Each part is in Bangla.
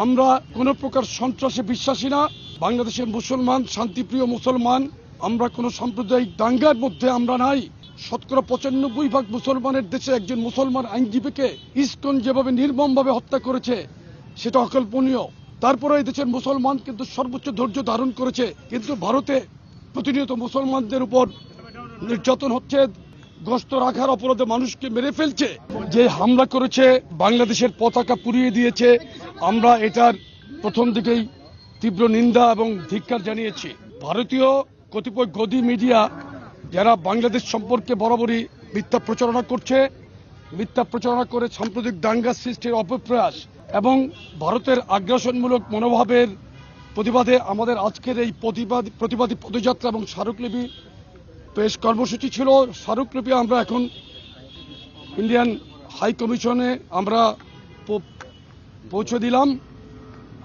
আমরা কোনো প্রকার সন্ত্রাসে বিশ্বাসী না। বাংলাদেশের মুসলমান, শান্তিপ্রিয় মুসলমান। আমরা কোনো সাম্প্রদায়িক দাঙ্গার মধ্যে আমরা নাই। ৯৫% মুসলমানের দেশে একজন মুসলমান আইনজীবীকে ইসকন যেভাবে নির্মমভাবে হত্যা করেছে সেটা অকল্পনীয়। তারপরে এই দেশের মুসলমান কিন্তু সর্বোচ্চ ধৈর্য ধারণ করেছে, কিন্তু ভারতে প্রতিনিয়ত মুসলমানদের উপর নির্যাতন হচ্ছে, গস্ত রাখার অপরাধে মানুষকে মেরে ফেলছে। যে হামলা করেছে, বাংলাদেশের পতাকা পুড়িয়ে দিয়েছে, আমরা এটার প্রথম দিকেই তীব্র নিন্দা এবং ধিক্কার জানিয়েছি। ভারতীয় কতিপয় গদি মিডিয়া যারা বাংলাদেশ সম্পর্কে বরাবরই মিথ্যা প্রচারণা করছে, মিথ্যা প্রচারণা করে সাম্প্রদায়িক দাঙ্গা সৃষ্টির অপপ্রয়াস এবং ভারতের আগ্রাসনমূলক মনোভাবের প্রতিবাদে আমাদের আজকের এই প্রতিবাদী পদযাত্রা এবং স্মারকলিপি পেশ কর্মসূচি ছিল। স্মারকলিপি আমরা এখন ইন্ডিয়ান হাই কমিশনে আমরা পৌঁছে দিলাম।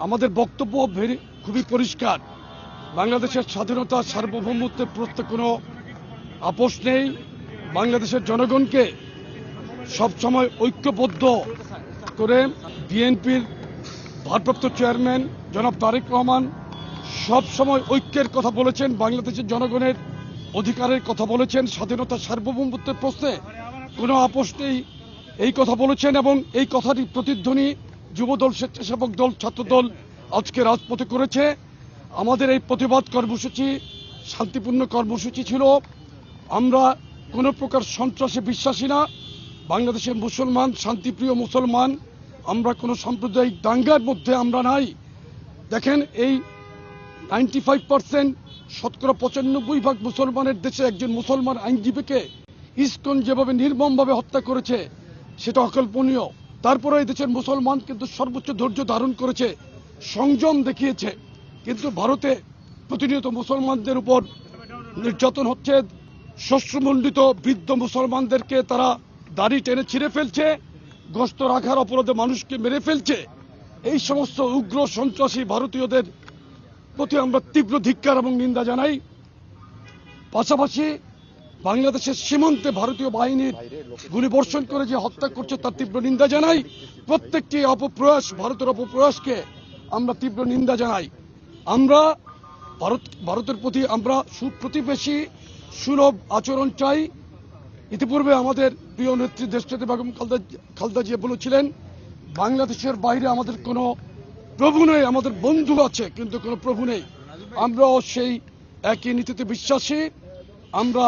আমাদের বক্তব্য খুবই পরিষ্কার। বাংলাদেশের স্বাধীনতা, সার্বভৌমত্বের প্রশ্নে কোনো আপোষ নেই। বাংলাদেশের জনগণকে সবসময় ঐক্যবদ্ধ করে বিএনপির ভারপ্রাপ্ত চেয়ারম্যান জনাব তারেক রহমান সবসময় ঐক্যের কথা বলেছেন, বাংলাদেশের জনগণের অধিকারের কথা বলেছেন, স্বাধীনতা সার্বভৌমত্বের প্রশ্নে কোনো আপোষ নেই এই কথা বলেছেন। এবং এই কথাটি প্রতিধ্বনি যুবদল, স্বেচ্ছাসেবক দল, ছাত্রদল আজকে রাজপথে করেছে। আমাদের এই প্রতিবাদ কর্মসূচি শান্তিপূর্ণ কর্মসূচি ছিল। আমরা কোনো প্রকার সন্ত্রাসে বিশ্বাসী না। বাংলাদেশের মুসলমান, শান্তিপ্রিয় মুসলমান। আমরা কোনো সাম্প্রদায়িক দাঙ্গার মধ্যে আমরা নাই। দেখেন, এই 95% ৯৫% মুসলমানের দেশে একজন মুসলমান আইনজীবীকে ইসকন যেভাবে নির্মমভাবে হত্যা করেছে সেটা অকল্পনীয়। তারপরে এই দেশের মুসলমান কিন্তু সর্বোচ্চ ধৈর্য ধারণ করেছে, সংযম দেখিয়েছে, কিন্তু ভারতে প্রতিনিয়ত মুসলমানদের উপর নির্যাতন হচ্ছে। শ্বশ্রমণ্ডিত বৃদ্ধ মুসলমানদেরকে তারা দাড়ি টেনে ছিঁড়ে ফেলছে, গস্ত রাখার অপরাধে মানুষকে মেরে ফেলছে। এই সমস্ত উগ্র সন্ত্রাসী ভারতীয়দের প্রতি আমরা তীব্র ধিক্কার এবং নিন্দা জানাই। পাশাপাশি বাংলাদেশের সীমান্তে ভারতীয় বাহিনীর গুলিবর্ষণ করে যে হত্যা করছে তার তীব্র নিন্দা জানাই। প্রত্যেকটি অপপ্রয়াস, ভারতের অপপ্রয়াসকে আমরা তীব্র নিন্দা জানাই। আমরা ভারতের প্রতি আমরা সুপ্রতিবেশী সুলভ আচরণ চাই। ইতিপূর্বে আমাদের প্রিয় নেত্রী দেশনেত্রী বেগম খালেদা জিয়া বলেছিলেন, বাংলাদেশের বাইরে আমাদের কোনো প্রভু নেই, আমাদের বন্ধু আছে কিন্তু কোনো প্রভু নেই। আমরাও সেই একই নীতিতে বিশ্বাসী। আমরা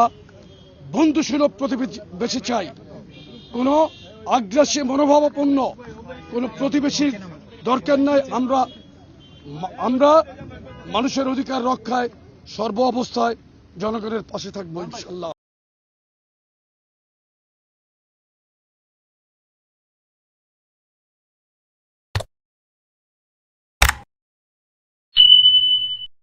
বন্ধুসুলভ প্রতিবেশী চাই। কোনো আগ্রাসী মনোভাবাপন্ন কোনো প্রতিবেশীর দরকার নাই। আমরা মানুষের অধিকার রক্ষায় সর্ব অবস্থায় জনগণের পাশে থাকবো ইনশাল্লাহ।